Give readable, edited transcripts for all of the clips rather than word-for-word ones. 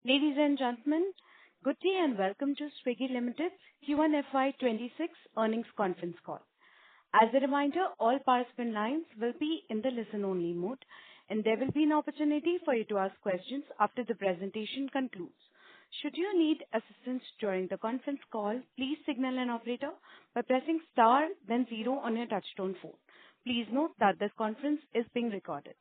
Ladies and gentlemen, good day and welcome to Swiggy Ltd Q1 FY26 earnings conference call. As a reminder, all participant lines will be in the listen-only mode, and there will be an opportunity for you to ask questions after the presentation concludes. Should you need assistance during the conference call, please signal an operator by pressing star then 0 on your touchtone phone. Please note that this conference is being recorded.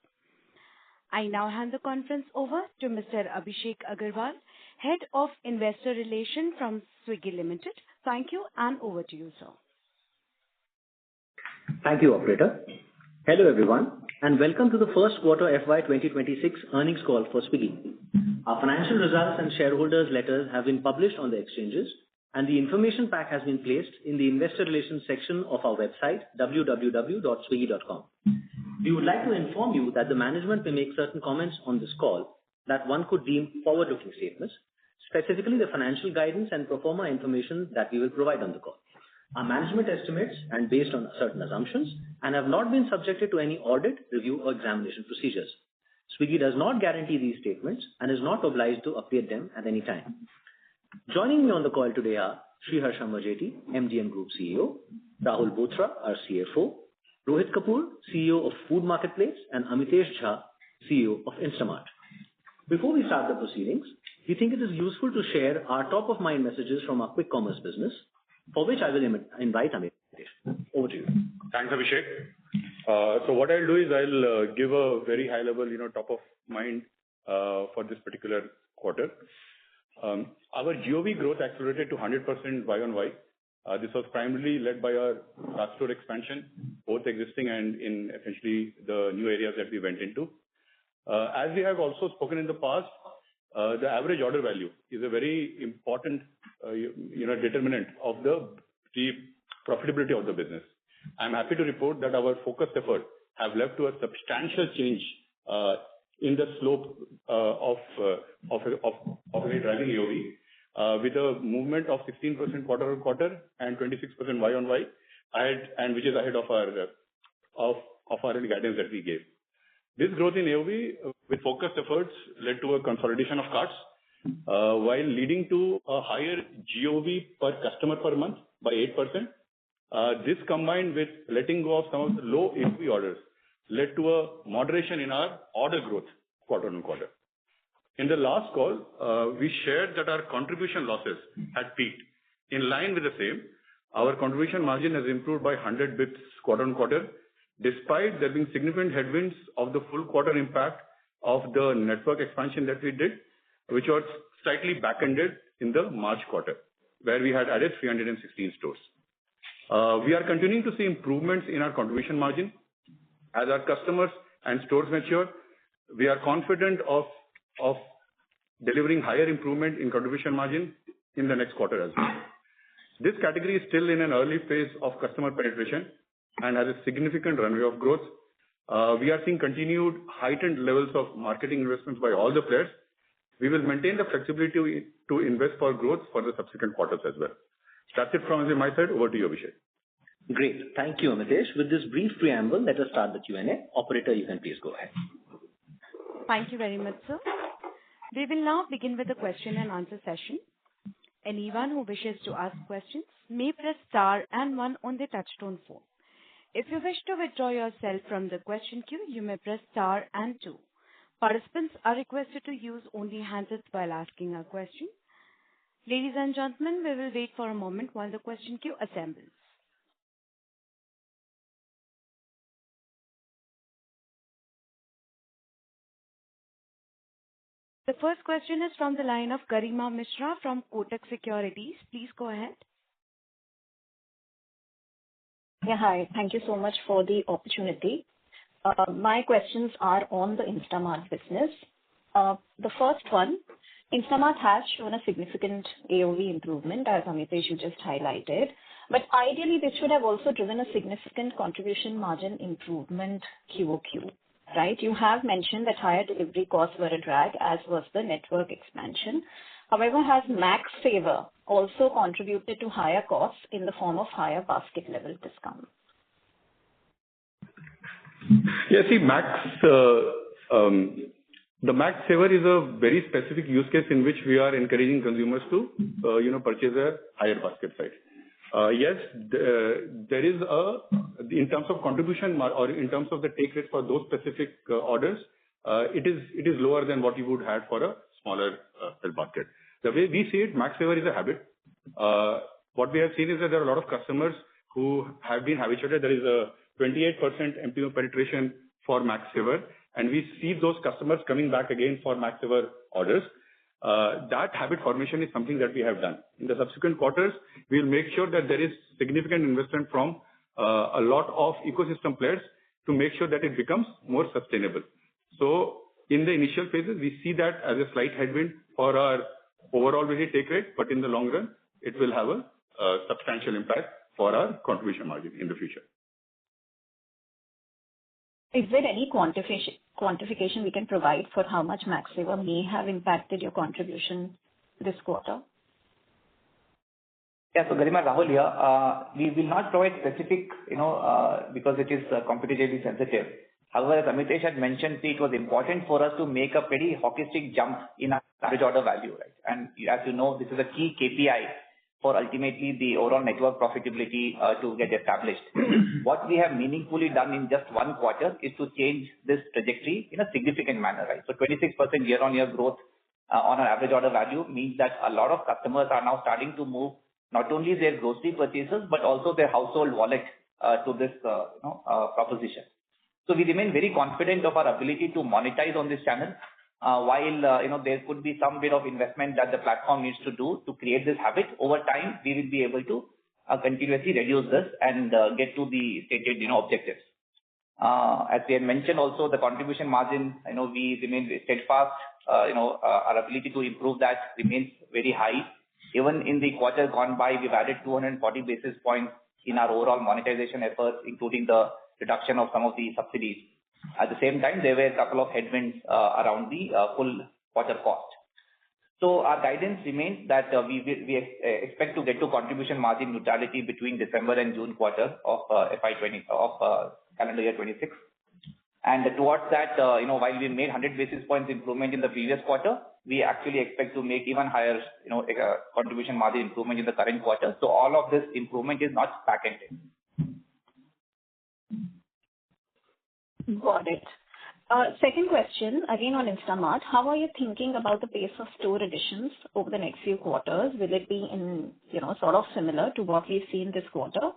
I now hand the conference over to Mr. Abhishek Agarwal, Head of Investor Relations from Swiggy Ltd. Thank you, and over to you, sir. Thank you, operator. Hello everyone, and welcome to the first quarter FY 2026 earnings call for Swiggy. Our financial results and shareholders' letters have been published on the exchanges, and the information pack has been placed in the investor relations section of our website, www.swiggy.com. We would like to inform you that the management may make certain comments on this call that one could deem forward-looking statements, specifically the financial guidance and pro forma information that we will provide on the call. Our management estimates and based on certain assumptions and have not been subjected to any audit, review or examination procedures. Swiggy does not guarantee these statements and is not obliged to update them at any time. Joining me on the call today are Sriharsha Majety, MD and Group CEO, Rahul Bothra, our CFO, Rohit Kapoor, CEO of Food Marketplace, and Amitesh Jha, CEO of Instamart. Before we start the proceedings, we think it is useful to share our top-of-mind messages from our quick commerce business, for which I will invite Amitesh. Over to you. Thanks, Abhishek. So what I'll do is I'll give a very high-level, top of mind for this particular quarter. Our GOV growth accelerated to 100% Y-on-Y. This was primarily led by our dark store expansion, both existing and in essentially the new areas that we went into. As we have also spoken in the past, the average order value is a very important, determinant of the profitability of the business. I'm happy to report that our focused effort have led to a substantial change in the slope of driving AOV. With a movement of 16% quarter-on-quarter and 26% Y-on-Y, and which is ahead of our guidance that we gave. This growth in AOV with focused efforts led to a consolidation of carts, while leading to a higher GOV per customer per month by 8%. This combined with letting go of some of the low AOV orders led to a moderation in our order growth quarter-on-quarter. In the last call, we shared that our contribution losses had peaked. In line with the same, our contribution margin has improved by 100 bps quarter-on-quarter, despite there being significant headwinds of the full quarter impact of the network expansion that we did, which was slightly back-ended in the March quarter, where we had added 316 stores. We are continuing to see improvements in our contribution margin. As our customers and stores mature, we are confident of delivering higher improvement in contribution margin in the next quarter as well. This category is still in an early phase of customer penetration and has a significant runway of growth. We are seeing continued heightened levels of marketing investments by all the players. We will maintain the flexibility to invest for growth for the subsequent quarters as well. That's it from my side. Over to you, Abhishek. Great. Thank you, Amitesh. With this brief preamble, let us start the Q&A. Operator, you can please go ahead. Thank you very much, sir. We will now begin with the question and answer session. Anyone who wishes to ask questions may press star and 1 on the touchtone phone. If you wish to withdraw yourself from the question queue, you may press star and 2. Participants are requested to use only handsets while asking a question. Ladies and gentlemen, we will wait for a moment while the question queue assembles. The first question is from the line of Garima Mishra from Kotak Securities. Please go ahead. Yeah, hi. Thank you so much for the opportunity. My questions are on the Instamart business. The first one, Instamart has shown a significant AOV improvement, as Amitesh you just highlighted. But ideally, this should have also driven a significant contribution margin improvement QOQ. Right? You have mentioned that higher delivery costs were a drag, as was the network expansion. However, has Max Saver also contributed to higher costs in the form of higher basket level discount? Yeah, see, Max, the The Max Saver is a very specific use case in which we are encouraging consumers to, purchase a higher basket size. Yes, there is in terms of contribution or in terms of the take rate for those specific orders, it is lower than what you would have for a smaller basket. The way we see it, Max Saver is a habit. What we have seen is that there are a lot of customers who have been habituated. There is a 28% MTO penetration for Max Saver, and we see those customers coming back again for Max Saver orders. That habit formation is something that we have done. In the subsequent quarters, we will make sure that there is significant investment from a lot of ecosystem players to make sure that it becomes more sustainable. So in the initial phases, we see that as a slight headwind for our overall very take rate, but in the long run, it will have a substantial impact for our contribution margin in the future. Is there any quantification we can provide for how much Max Saver may have impacted your contribution this quarter? Yeah, so Garima, Rahul here. We will not provide specific, because it is competitively sensitive. However, as Amitesh had mentioned, it was important for us to make a pretty hockey stick jump in our average order value, right? And as you know, this is a key KPI for ultimately the overall network profitability to get established. What we have meaningfully done in just one quarter is to change this trajectory in a significant manner, right? So 26% year-on-year growth on our average order value means that a lot of customers are now starting to move not only their grocery purchases but also their household wallet to this proposition. So we remain very confident of our ability to monetize on this channel. While there could be some bit of investment that the platform needs to do to create this habit, over time we will be able to continuously reduce this and get to the stated objectives. As we had mentioned also, the contribution margin, we remain steadfast. Our ability to improve that remains very high. Even in the quarter gone by, we've added 240 basis points in our overall monetization efforts, including the reduction of some of the subsidies. At the same time, there were a couple of headwinds around the full quarter cost. So our guidance remains that we expect to get to contribution margin neutrality between December and June quarter of calendar year 26. And towards that, while we made 100 basis points improvement in the previous quarter, we actually expect to make even higher, contribution margin improvement in the current quarter. So all of this improvement is not back-ended. Got it. Second question, again on Instamart. How are you thinking about the pace of store additions over the next few quarters? Will it be in, sort of similar to what we've seen this quarter?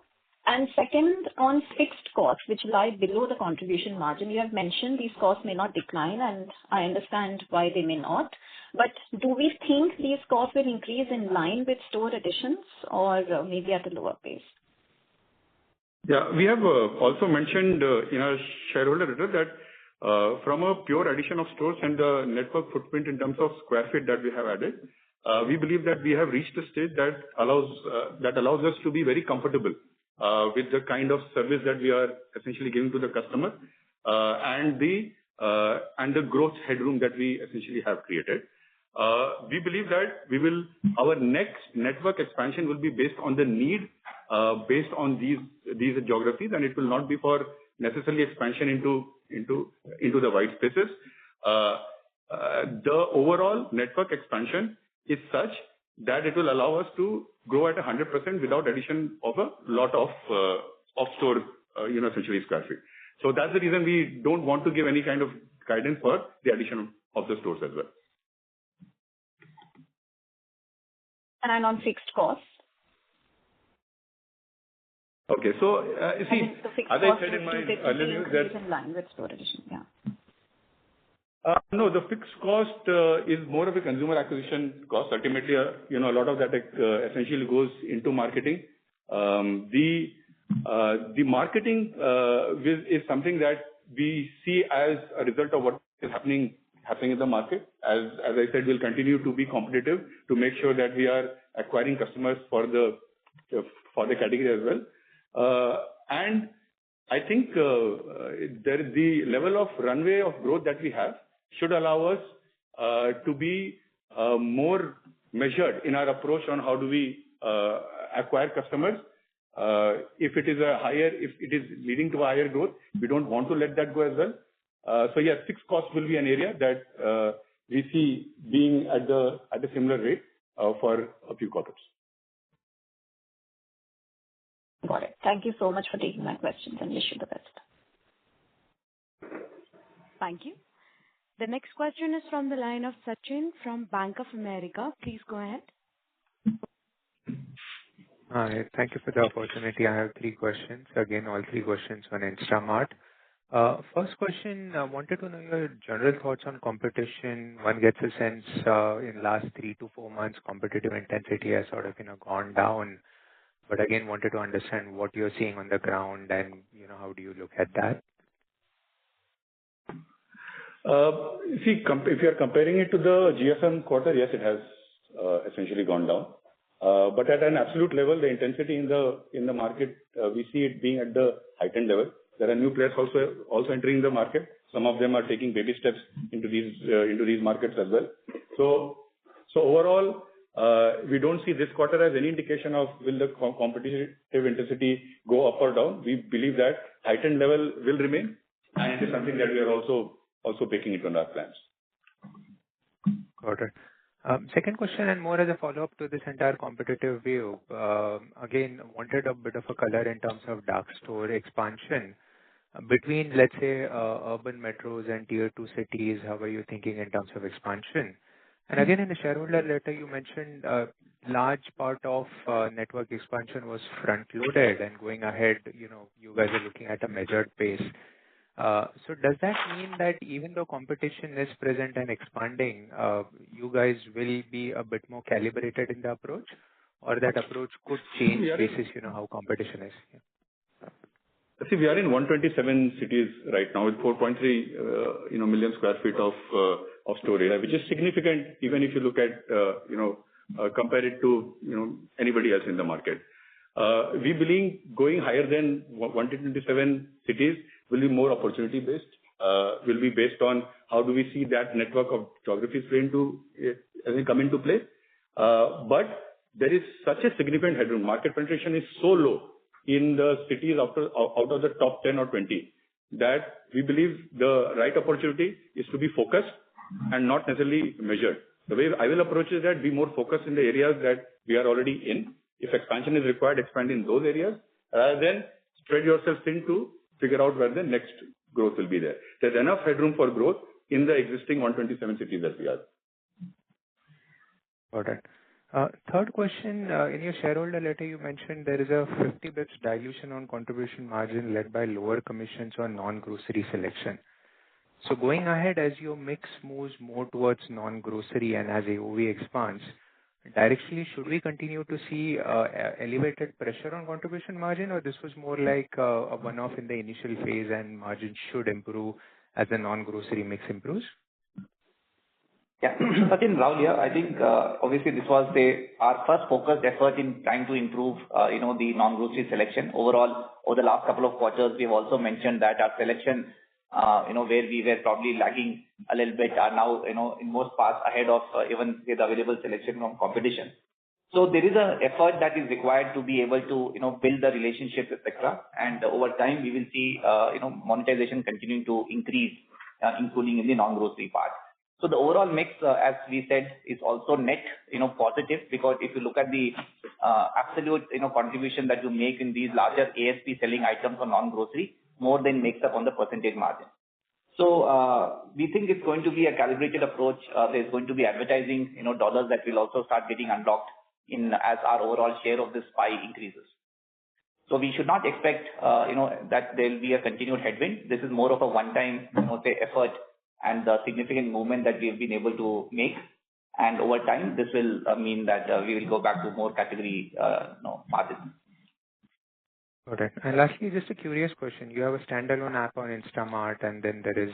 And second, on fixed costs, which lie below the contribution margin, you have mentioned these costs may not decline, and I understand why they may not. But do we think these costs will increase in line with store additions or maybe at a lower pace? Yeah, we have also mentioned in our shareholder letter that from a pure addition of stores and the network footprint in terms of square feet that we have added, we believe that we have reached a stage that allows us to be very comfortable with the kind of service that we are essentially giving to the customer and the growth headroom that we essentially have created. We believe that our next network expansion will be based on the need, based on these geographies, and it will not be for necessarily expansion into the white spaces. The overall network expansion is such that it will allow us to grow at 100% without addition of a lot of store, essentially square feet. So that's the reason we don't want to give any kind of guidance for the addition of the stores as well. And on fixed costs? Okay, so see, as I said in my earlier news that in line with store addition, yeah. No, the fixed cost is more of a consumer acquisition cost. Ultimately, a lot of that essentially goes into marketing. The marketing is something that we see as a result of what is happening in the market. As I said, we'll continue to be competitive to make sure that we are acquiring customers for the category as well. And I think the level of runway of growth that we have should allow us to be more measured in our approach on how do we acquire customers. If it is leading to a higher growth, we don't want to let that go as well. So yes, fixed cost will be an area that we see being at the similar rate for a few quarters. Got it. Thank you so much for taking my questions and wish you the best. Thank you. The next question is from the line of Sachin from Bank of America. Please go ahead. Hi. Thank you for the opportunity. I have 3 questions. Again, all 3 questions on Instamart. First question, I wanted to know your general thoughts on competition. One gets a sense in last 3 to 4 months, competitive intensity has sort of gone down. But again, wanted to understand what you're seeing on the ground and how do you look at that? If you are comparing it to the GFM quarter, yes, it has essentially gone down. But at an absolute level, the intensity in the market, we see it being at the heightened level. There are new players also entering the market. Some of them are taking baby steps into these markets as well. So overall, we don't see this quarter as any indication of will the competitive intensity go up or down. We believe that heightened level will remain, and it is something that we are also baking into our plans. Got it. Second question, and more as a follow-up to this entire competitive view. Again, wanted a bit of a color in terms of dark store expansion. Between, let's say, urban metros and tier 2 cities, how are you thinking in terms of expansion? And again, in the shareholder letter, you mentioned a large part of network expansion was front-loaded, and going ahead, you guys are looking at a measured pace. So does that mean that even though competition is present and expanding, you guys will be a bit more calibrated in the approach, or that approach could change basis, how competition is? Yeah. See, we are in 127 cities right now with 4.3 million square feet of store area, which is significant even if you look at compare it to anybody else in the market. We believe going higher than 127 cities will be more opportunity based. Will be based on how do we see that network of geographies come into play. But there is such a significant headroom. Market penetration is so low in the cities out of the top 10 or 20 that we believe the right opportunity is to be focused and not necessarily measured. The way I will approach is that be more focused in the areas that we are already in. If expansion is required, expand in those areas rather than spread yourself thin to figure out where the next growth will be there. There's enough headroom for growth in the existing 127 cities that we are. Got it. Third question, in your shareholder letter, you mentioned there is a 50 bps dilution on contribution margin led by lower commissions on non-grocery selection. So going ahead, as your mix moves more towards non-grocery and as AOV expands, directionally, should we continue to see elevated pressure on contribution margin, or this was more like a one-off in the initial phase and margin should improve as the non-grocery mix improves? Yeah. Sachin, Rahul here. I think obviously this was our first focused effort in trying to improve the non-grocery selection. Overall, over the last couple of quarters, we've also mentioned that our selection where we were probably lagging a little bit are now in most parts ahead of even the available selection from competition. So there is an effort that is required to be able to build the relationships, etc. And over time, we will see monetization continuing to increase, including in the non-grocery part. So the overall mix, as we said, is also net positive, because if you look at the absolute contribution that you make in these larger ASP selling items on non-grocery, more than makes up on the percentage margin. So we think it's going to be a calibrated approach. There's going to be advertising dollars that will also start getting unlocked as our overall share of this pie increases. So we should not expect that there will be a continued headwind. This is more of a one-time effort and the significant movement that we have been able to make. And over time, this will mean that we will go back to more category margins. Got it. And lastly, just a curious question. You have a standalone app on Instamart, and then there is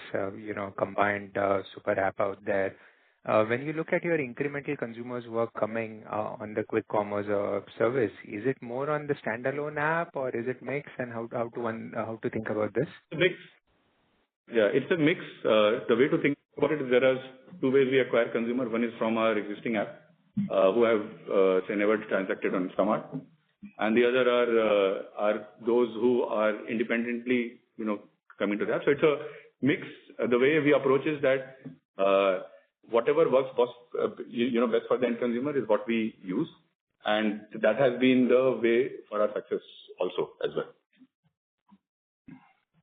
combined super app out there. When you look at your incremental consumers who are coming on the quick commerce service, is it more on the standalone app or is it mix? And how to think about this? Mix. Yeah, it's a mix. The way to think about it is there are 2 ways we acquire consumer. One is from our existing app, who have never transacted on Instamart, and the other are those who are independently coming to the app. So it's a mix the way we approach is that whatever works best for the end consumer is what we use, and that has been the way for our success also as well.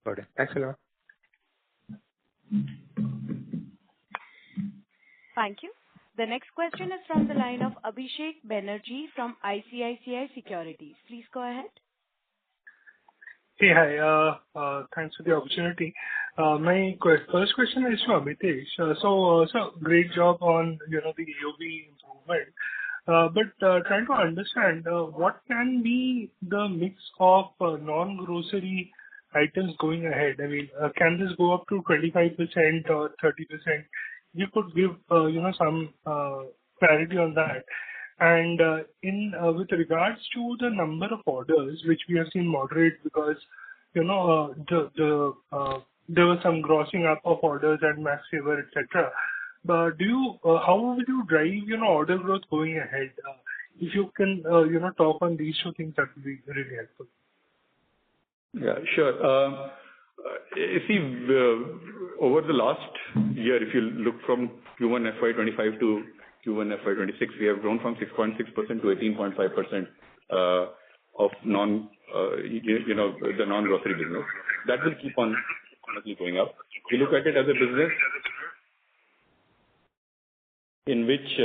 Got it. Thanks a lot. Thank you. The next question is from the line of Abhishek Banerjee from ICICI Securities. Please go ahead. Hey, hi. Thanks for the opportunity. My first question is to Amitesh. So great job on the AOV improvement. But trying to understand what can be the mix of non-grocery items going ahead. I mean, can this go up to 25% or 30%? You could give some clarity on that. And with regards to the number of orders, which we have seen moderate because there was some grossing up of orders and max saver, etc. But how would you drive order growth going ahead? If you can talk on these two things, that would be really helpful. Yeah, sure. You see, over the last year, if you look from Q1 FY25 to Q1 FY26, we have grown from 6.6% to 18.5% of the non-grocery business. That will keep on going up. We look at it as a business in which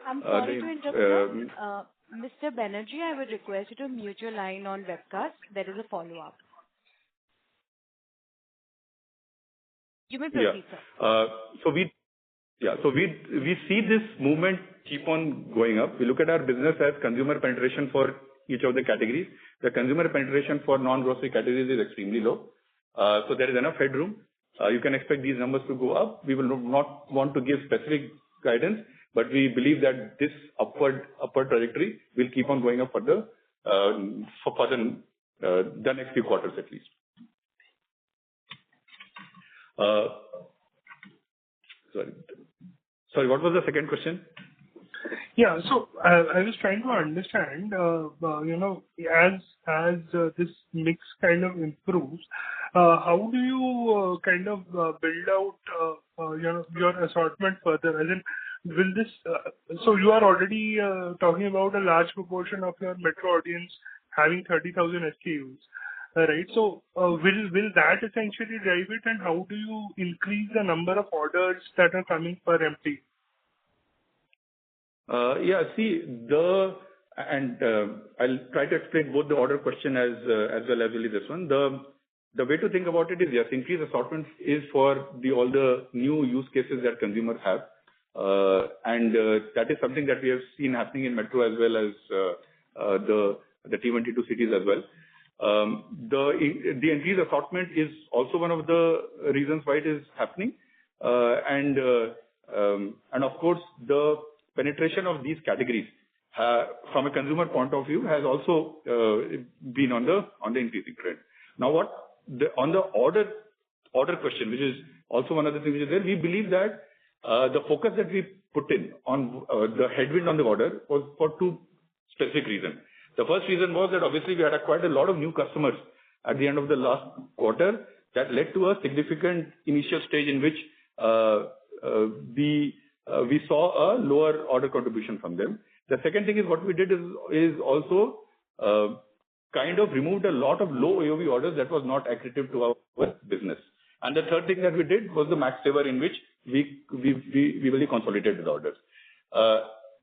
I'm sorry to interrupt. Mr. Banerjee, I would request you to mute your line on webcast. There is a follow-up. You may proceed, sir. So we see this movement keep on going up. We look at our business as consumer penetration for each of the categories. The consumer penetration for non-grocery categories is extremely low. So there is enough headroom. You can expect these numbers to go up. We will not want to give specific guidance, but we believe that this upward trajectory will keep on going up for the next few quarters at least. Sorry, what was the second question? Yeah, so I was trying to understand, as this mix kind of improves, how do you kind of build out your assortment further? As in, will this? So you are already talking about a large proportion of your metro audience having 30,000 SKUs. Right. So will that essentially drive it, and how do you increase the number of orders that are coming per empty? Yeah. See, I'll try to explain both the order question as well as really this one. The way to think about it is, yes, increased assortment is for all the new use cases that consumers have, and that is something that we have seen happening in metro as well as the T1, T2 cities as well. The increased assortment is also one of the reasons why it is happening, and of course the penetration of these categories from a consumer point of view has also been on the increasing trend. Now, on the order question, which is also one of the things which is there, we believe that the focus that we put in on the headwind on the order was for two specific reasons. The first reason was that obviously we had acquired a lot of new customers at the end of the last quarter. That led to a significant initial stage in which we saw a lower order contribution from them. The second thing is what we did is also kind of removed a lot of low AOV orders that was not accretive to our business. And the third thing that we did was the max saver, in which we really consolidated the orders.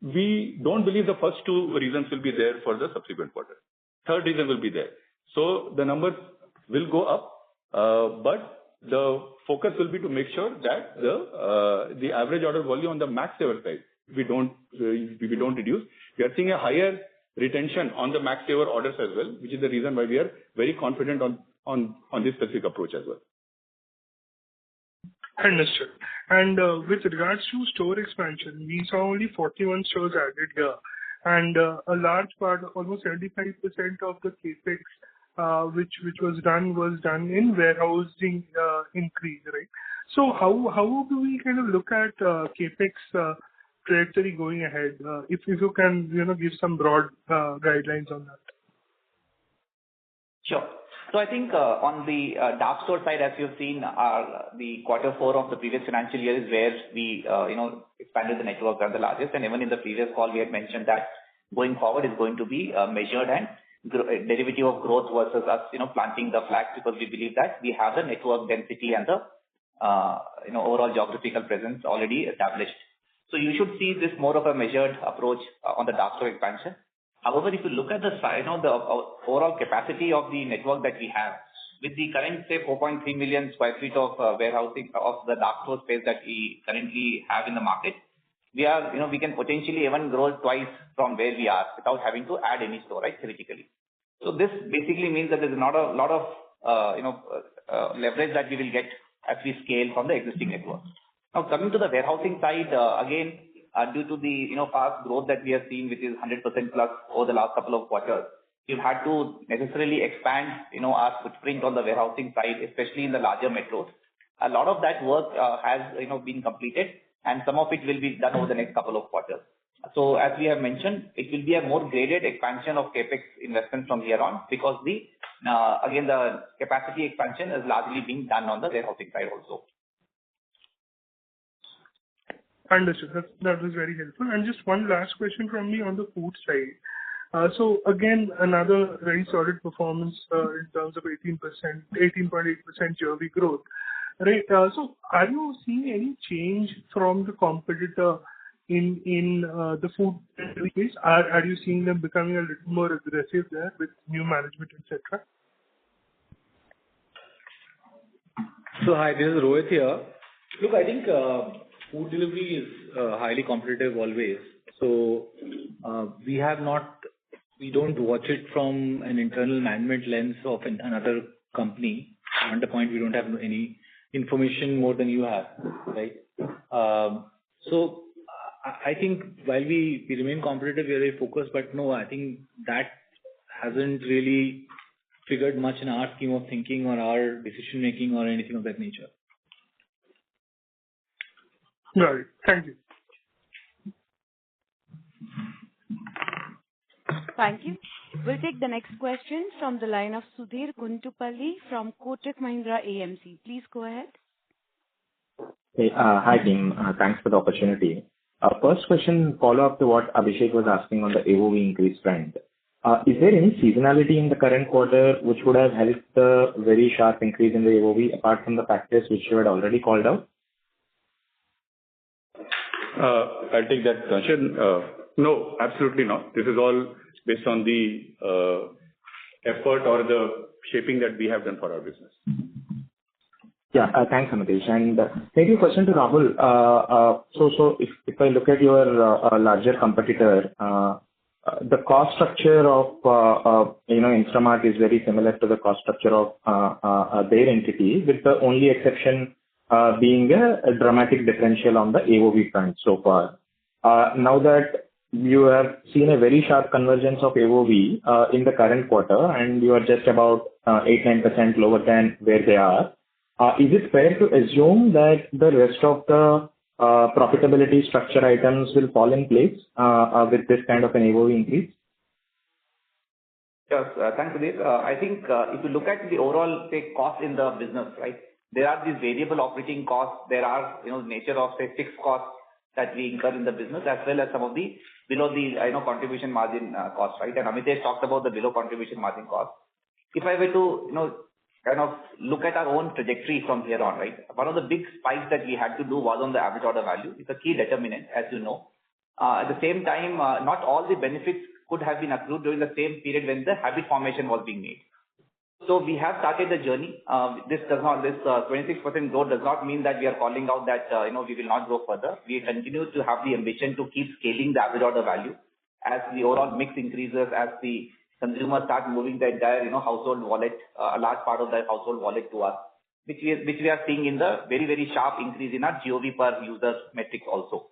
We don't believe the first two reasons will be there for the subsequent quarter. Third reason will be there. So the numbers will go up, but the focus will be to make sure that the average order volume on the max saver side, we don't reduce. We are seeing a higher retention on the max saver orders as well, which is the reason why we are very confident on this specific approach as well. Understood. And with regards to store expansion, we saw only 41 stores added here, and a large part, almost 75% of the capex which was done in warehousing increase, right? So how do we kind of look at capex trajectory going ahead? If you can give some broad guidelines on that. Sure. So I think on the dark store side, as you've seen, the quarter four of the previous financial year is where we expanded the network as the largest. And even in the previous call, we had mentioned that going forward is going to be measured and derivative of growth versus us planting the flag, because we believe that we have the network density and the overall geographical presence already established. So you should see this more of a measured approach on the dark store expansion. However, if you look at the the overall capacity of the network that we have, with the current, say, 4.3 million square feet of warehousing of the dark store space that we currently have in the market, we are, we can potentially even grow twice from where we are without having to add any store, right, theoretically. So this basically means that there's not a lot of, leverage that we will get as we scale from the existing network. Now, coming to the warehousing side, again, due to the fast growth that we have seen, which is 100% plus over the last couple of quarters, we've had to necessarily expand our footprint on the warehousing side, especially in the larger metros. A lot of that work has been completed, and some of it will be done over the next couple of quarters. So as we have mentioned, it will be a more graded expansion of capex investment from here on, because again the capacity expansion is largely being done on the warehousing side also. Understood. That was very helpful. And just one last question from me on the food side. So again, another very solid performance in terms of 18.8% GOV growth. Right. So are you seeing any change from the competitor in the food space? Are you seeing them becoming a little more aggressive there with new management, etc.? So hi, this is Rohit here. Look, I think food delivery is highly competitive always. So we don't watch it from an internal management lens of another company. On the point, we don't have any information more than you have, right? So I think while we remain competitive, we are very focused, but no, I think that hasn't really figured much in our scheme of thinking or our decision making or anything of that nature. Got it. Thank you. Thank you. We'll take the next question from the line of Sudhir Guntupalli from Kotak Mahindra AMC. Please go ahead. Hey, hi team. Thanks for the opportunity. First question, follow up to what Abhishek was asking on the AOV increase trend. Is there any seasonality in the current quarter which would have helped the very sharp increase in the AOV apart from the factors which you had already called out? I'll take that question. No, absolutely not. This is all based on the effort or the shaping that we have done for our business. Yeah, thanks, Amitesh. And maybe a question to Rahul. So if I look at your larger competitor, the cost structure of Instamart is very similar to the cost structure of their entity, with the only exception being a dramatic differential on the AOV front so far. Now that you have seen a very sharp convergence of AOV in the current quarter, and you are just about 8-9% lower than where they are, is it fair to assume that the rest of the profitability structure items will fall in place with this kind of an AOV increase? Yes, thanks, Sudhir. I think if you look at the overall, say, cost in the business, right, there are these variable operating costs. There are, nature of, say, fixed costs that we incur in the business, as well as some of the below the, contribution margin costs, right? And Amitesh talked about the below contribution margin cost. If I were to, kind of look at our own trajectory from here on, right, one of the big spikes that we had to do was on the average order value. It's a key determinant, as you know. At the same time, not all the benefits could have been accrued during the same period when the habit formation was being made. So we have started the journey. This 26% growth does not mean that we are calling out that, we will not grow further. We continue to have the ambition to keep scaling the average order value as the overall mix increases, as the consumers start moving the entire, household wallet, a large part of that household wallet to us, which we are seeing in the very, very sharp increase in our GOV per user metrics also.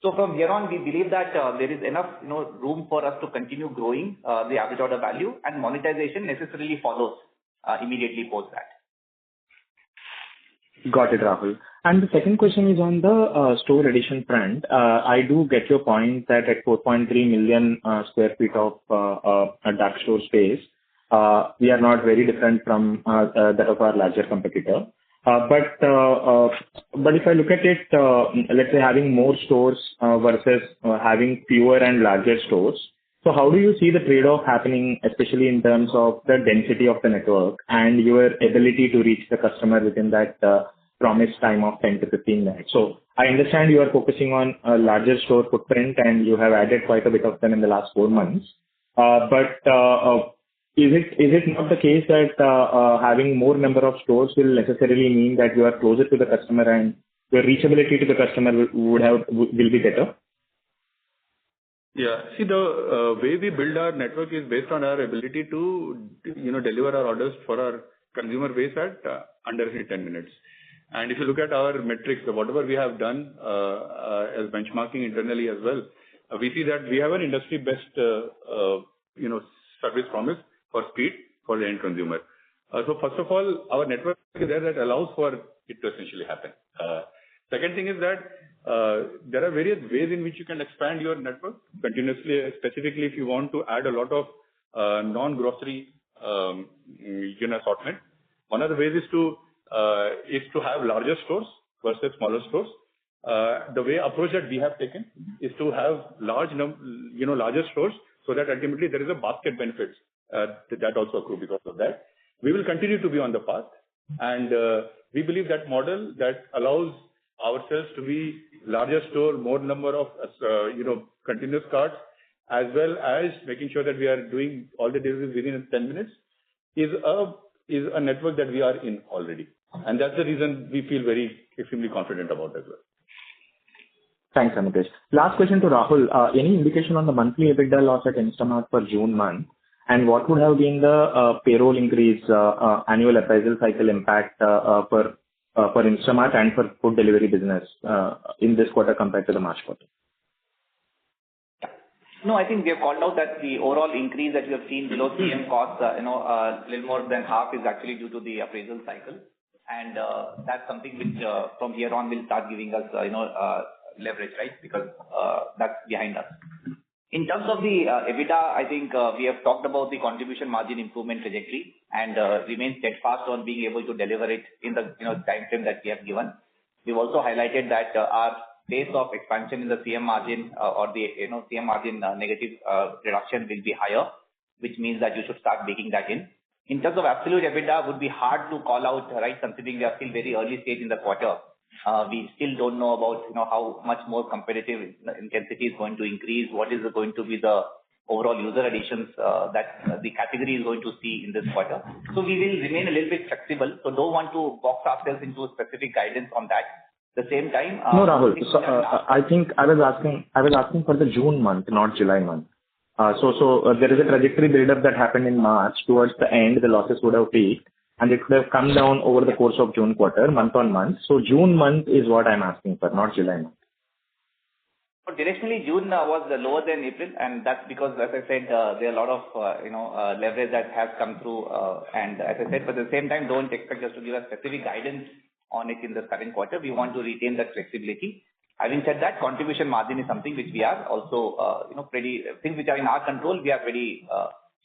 So from here on, we believe that there is enough, room for us to continue growing the average order value, and monetization necessarily follows immediately post that. Got it, Rahul. And the second question is on the store addition front. I do get your point that at 4.3 million square feet of dark store space, we are not very different from that of our larger competitor. But if I look at it, let's say having more stores versus having fewer and larger stores, so how do you see the trade-off happening, especially in terms of the density of the network and your ability to reach the customer within that promised time of 10 to 15 minutes? So I understand you are focusing on a larger store footprint and you have added quite a bit of them in the last 4 months. But is it not the case that having more number of stores will necessarily mean that you are closer to the customer and your reachability to the customer will be better? Yeah. See, the way we build our network is based on our ability to, deliver our orders for our consumer base at under 10 minutes. And if you look at our metrics, whatever we have done as benchmarking internally as well, we see that we have an industry best, service promise for speed for the end consumer. So first of all, our network is there that allows for it to essentially happen. Second thing is that there are various ways in which you can expand your network continuously, specifically if you want to add a lot of non-grocery assortment. One of the ways is to have larger stores versus smaller stores. The approach that we have taken is to have larger stores so that ultimately there is a basket benefits that also accrue because of that. We will continue to be on the path, and we believe that model that allows ourselves to be larger store, more number of continuous carts, as well as making sure that we are doing all the deliveries within 10 minutes is a network that we are in already, and that's the reason we feel very extremely confident about as well. Thanks, Amitesh. Last question to Rahul. Any indication on the monthly EBITDA loss at Instamart for June month? And what would have been the payroll increase, annual appraisal cycle impact for Instamart and for food delivery business in this quarter compared to the March quarter? No, I think we have called out that the overall increase that you have seen below CM costs, a little more than half is actually due to the appraisal cycle. And that's something which from here on will start giving us, leverage, right? Because that's behind us. In terms of the EBITDA, I think we have talked about the contribution margin improvement trajectory and remain steadfast on being able to deliver it in the time frame that we have given. We've also highlighted that our pace of expansion in the CM margin or the CM margin negative reduction will be higher, which means that you should start baking that in. In terms of absolute EBITDA, would be hard to call out, right? Considering we are still very early stage in the quarter. We still don't know about how much more competitive intensity is going to increase. What is going to be the overall user additions that the category is going to see in this quarter. So we will remain a little bit flexible. So don't want to box ourselves into a specific guidance on that. At the same time, no, Rahul. So, I think I was asking for the June month, not July month. So there is a trajectory build-up that happened in March. Towards the end, the losses would have peaked, and it could have come down over the course of June quarter, month on month. So June month is what I'm asking for, not July month. So directionally, June was lower than April, and that's because, as I said, there are a lot of leverage that has come through. And as I said, but at the same time, don't expect us to give a specific guidance on it in the current quarter. We want to retain that flexibility. Having said that, contribution margin is something which we are also, pretty things which are in our control. We are very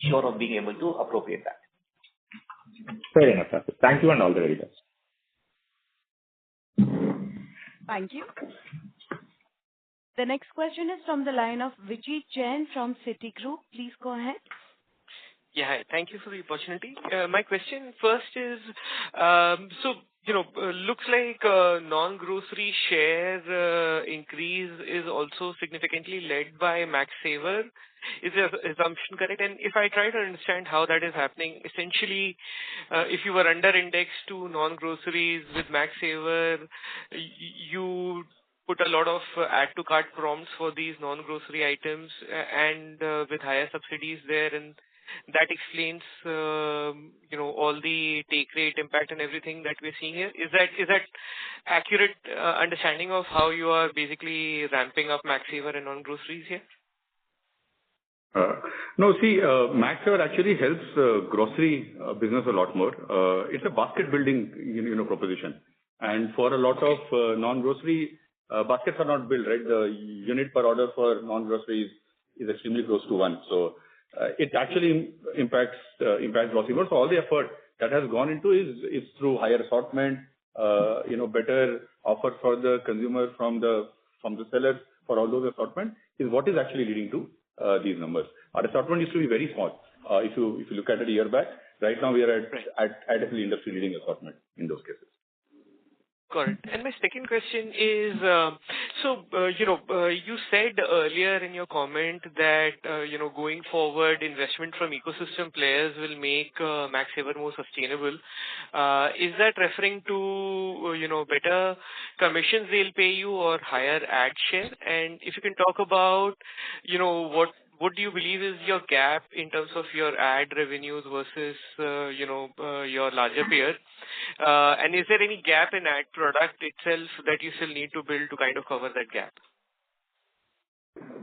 sure of being able to appropriate that. Fair enough, sir. Thank you and all the very best. Thank you. The next question is from the line of Vijit Jain from Citigroup. Please go ahead. Yeah, hi. Thank you for the opportunity. My question first is, looks like non-grocery share increase is also significantly led by Max Saver. Is the assumption correct? And if I try to understand how that is happening, essentially, if you were under indexed to non-groceries with Max Saver, you put a lot of add to cart prompts for these non-grocery items and with higher subsidies there, and that explains all the take rate impact and everything that we're seeing here. Is that accurate understanding of how you are basically ramping up Max Saver and non-groceries here? No, see, Max Saver actually helps grocery business a lot more. It's a basket building proposition, and for a lot of non-grocery baskets are not built, right? The unit per order for non-grocery is extremely close to one. So it actually impacts loss ratios. So all the effort that has gone into is through higher assortment, better offers for the consumer from the sellers for all those assortment is what is actually leading to these numbers. Our assortment used to be very small. If you look at it a year back, right now we are at the industry leading assortment in those cases. Correct. And my second question is, you said earlier in your comment that, going forward, investment from ecosystem players will make Max Saver more sustainable. Is that referring to, better commissions they'll pay you or higher ad share? And if you can talk about, what do you believe is your gap in terms of your ad revenues versus, your larger peers? And is there any gap in ad product itself that you still need to build to kind of cover that gap?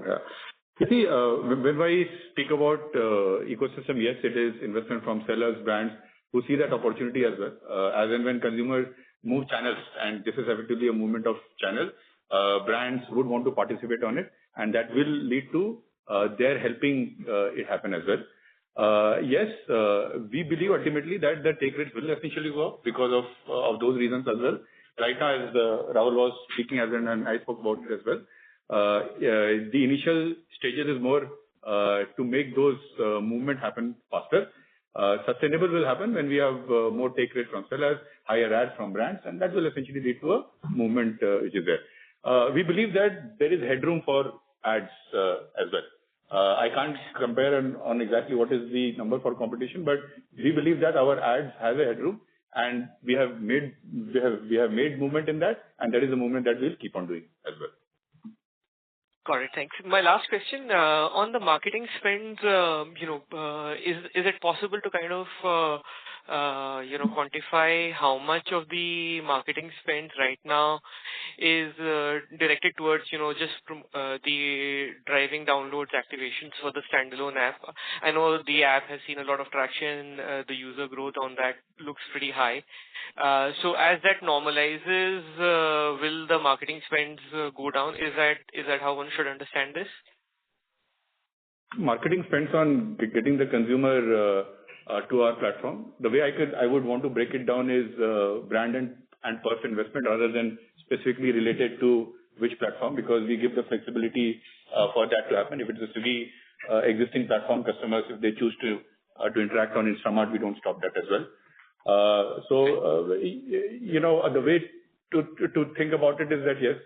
Yeah. You see, when I speak about ecosystem, yes, it is investment from sellers, brands who see that opportunity as well. As and when consumers move channels, and this is effectively a movement of channel, brands would want to participate on it, and that will lead to their helping it happen as well. Yes, we believe ultimately that the take rates will essentially go up because of those reasons as well. Right now, as Rahul was speaking as and I spoke about it as well, the initial stages is more to make those movement happen faster. Sustainable will happen when we have more take rate from sellers, higher ads from brands, and that will essentially lead to a movement which is there. We believe that there is headroom for ads as well. I can't compare on exactly what is the number for competition, but we believe that our ads have a headroom, and we have made movement in that, and that is a movement that we'll keep on doing as well. Got it. Thanks. My last question on the marketing spends, is it possible to kind of quantify how much of the marketing spend right now is directed towards just the driving downloads activations for the standalone app? I know the app has seen a lot of traction. The user growth on that looks pretty high. So as that normalizes, will the marketing spends go down? Is that how one should understand this? Marketing spends on getting the consumer to our platform. The way I would want to break it down is brand and perf investment rather than specifically related to which platform, because we give the flexibility for that to happen. If it's a Swiggy existing platform customers, if they choose to interact on Instamart, we don't stop that as well. The way to think about it is that yes,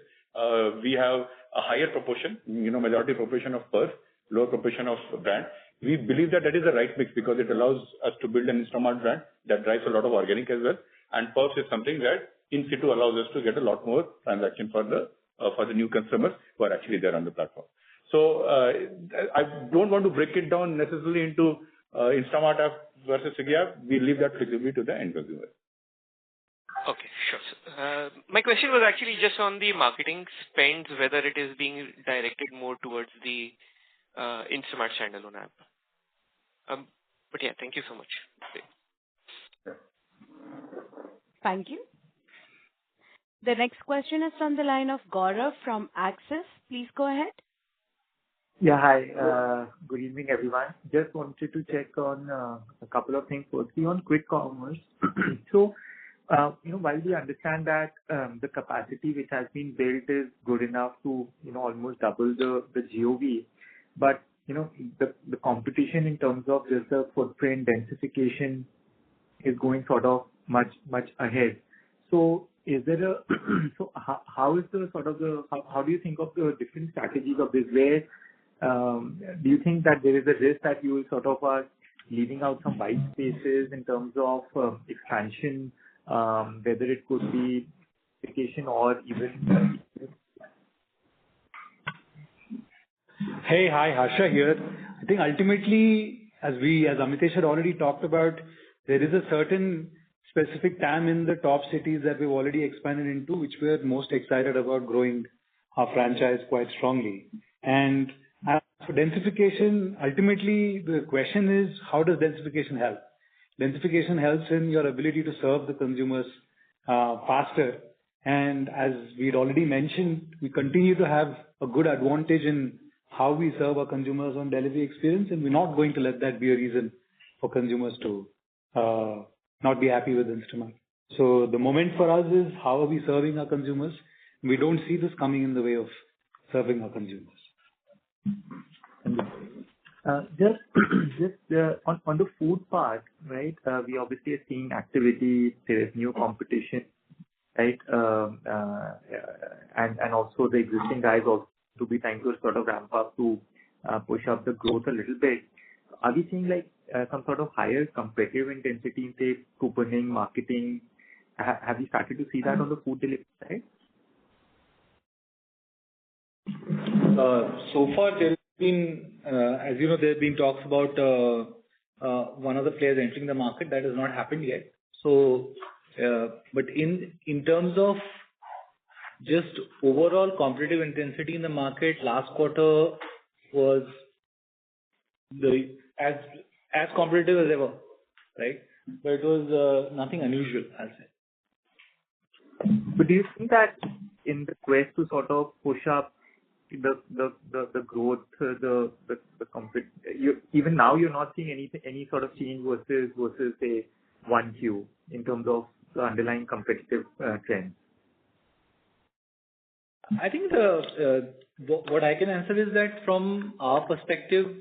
we have a higher proportion, majority proportion of perf, lower proportion of brand. We believe that is the right mix because it allows us to build an Instamart brand that drives a lot of organic as well. And perf is something that in situ allows us to get a lot more transaction for the new customers who are actually there on the platform. So I don't want to break it down necessarily into Instamart app versus Swiggy app. We leave that flexibility to the end consumer. Okay, sure. My question was actually just on the marketing spends, whether it is being directed more towards the Instamart standalone app. But yeah, thank you so much. Thank you. The next question is from the line of Gaurav from Axis. Please go ahead. Yeah, hi. Good evening, everyone. Just wanted to check on a couple of things. Firstly, on quick commerce. So, while we understand that the capacity which has been built is good enough to, almost double the GOV, but, the competition in terms of just the footprint densification is going sort of much ahead. So, how is the sort of how do you think of the different strategies of this? Where do you think that there is a risk that you sort of are leaving out some white spaces in terms of expansion, whether it could be application or even? Hey, hi, Harsha here. I think ultimately, as Amitesh had already talked about, there is a certain specific TAM in the top cities that we've already expanded into, which we're most excited about growing our franchise quite strongly. And as for densification, ultimately the question is, how does densification help? Densification helps in your ability to serve the consumers faster. And as we'd already mentioned, we continue to have a good advantage in how we serve our consumers on delivery experience, and we're not going to let that be a reason for consumers to not be happy with Instamart. So the moment for us is how are we serving our consumers? We don't see this coming in the way of serving our consumers. On the food part, right? We obviously are seeing activity. There is new competition, right? And also the existing guys also to be trying to sort of ramp up to push up the growth a little bit. Are we seeing like some sort of higher competitive intensity in, say, couponing, marketing? Have you started to see that on the food delivery side? So far, there have been, as you know, there have been talks about one of the players entering the market. That has not happened yet. So, but in terms of just overall competitive intensity in the market, last quarter was as competitive as ever, right? But it was nothing unusual, I'll say. But do you think that in the quest to sort of push up the growth, even now you're not seeing any sort of change versus say 1Q in terms of the underlying competitive trends? I think what I can answer is that from our perspective,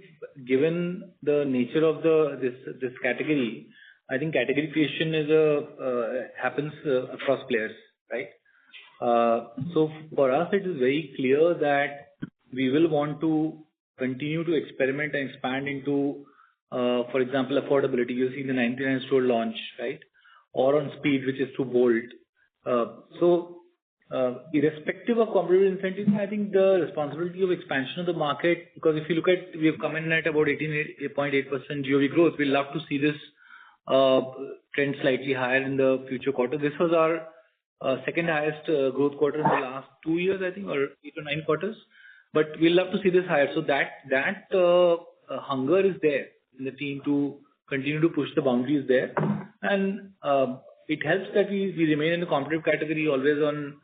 given the nature of this category, I think category creation happens across players, right? So for us, it is very clear that we will want to continue to experiment and expand into, for example, affordability. You've seen the 99 store launch, right? Or on speed, which is through Bolt. Irrespective of competitive incentives, I think the responsibility of expansion of the market, because if you look at, we have come in at about 18.8% GOV growth. We'd love to see this trend slightly higher in the future quarter. This was our second highest growth quarter in the last 2 years, I think, or 8 or 9 quarters. But we'd love to see this higher. So that hunger is there in the team to continue to push the boundaries there. And it helps that we remain in the competitive category always on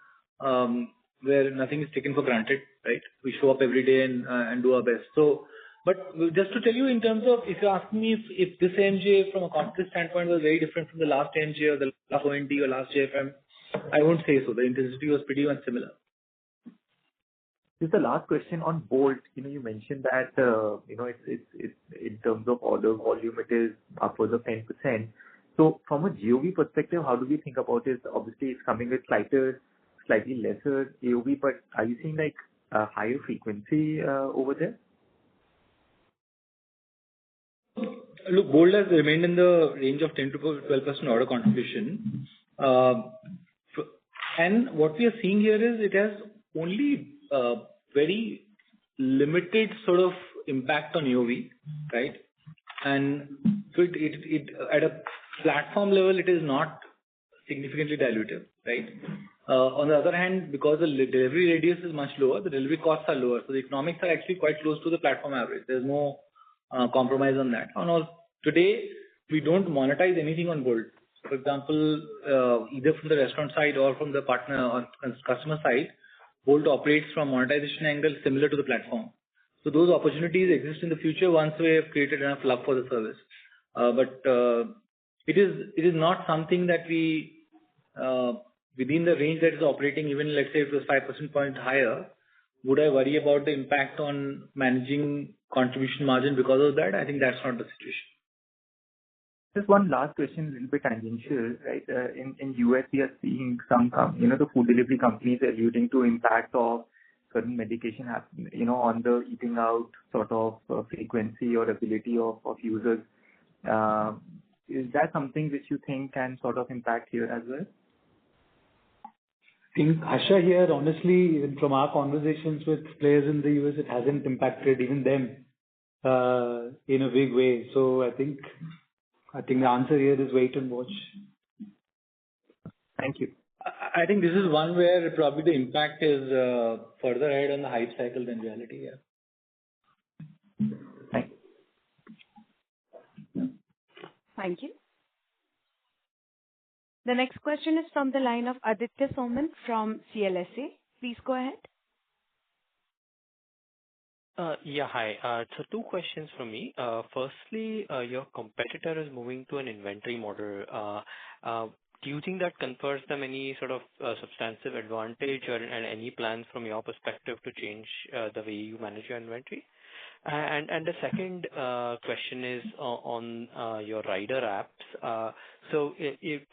where nothing is taken for granted, right? We show up every day and do our best. So, but just to tell you, in terms of, if you ask me if this AMJ from a competitive standpoint was very different from the last AMJ or the last OND or last JFM, I won't say so. The intensity was pretty much similar. Just the last question on Bolt. You mentioned that it's in terms of order volume, it is upwards of 10%. So from a GOV perspective, how do we think about it? Obviously, it's coming with slightly lesser AOV, but are you seeing like a higher frequency over there? Look, Bolt has remained in the range of 10 to 12% order contribution. And what we are seeing here is it has only very limited sort of impact on AOV, right? And so it at a platform level, it is not significantly dilutive, right? On the other hand, because the delivery radius is much lower, the delivery costs are lower. So the economics are actually quite close to the platform average. There's no compromise on that. Today, we don't monetize anything on Bolt. For example, either from the restaurant side or from the partner or customer side, Bolt operates from monetization angle similar to the platform. So those opportunities exist in the future once we have created enough love for the service. But it is not something that we, within the range that is operating, even let's say it was 5% point higher, would I worry about the impact on managing contribution margin because of that? I think that's not the situation. Just one last question, a little bit tangential, right? In US, we are seeing some, the food delivery companies alluding to impact of certain medication on the eating out sort of frequency or ability of users. Is that something which you think can sort of impact here as well? I think, Asha, here, honestly, even from our conversations with players in the US, it hasn't impacted even them in a big way. So I think the answer here is wait and watch. Thank you. I think this is one where probably the impact is further ahead on the hype cycle than reality. Yeah. Thank you. Thank you. The next question is from the line of Aditya Soman from CLSA. Please go ahead. Yeah, hi. So two questions from me. Firstly, your competitor is moving to an inventory model. Do you think that confers them any sort of substantive advantage or and any plans from your perspective to change the way you manage your inventory? And the second question is on your rider apps. So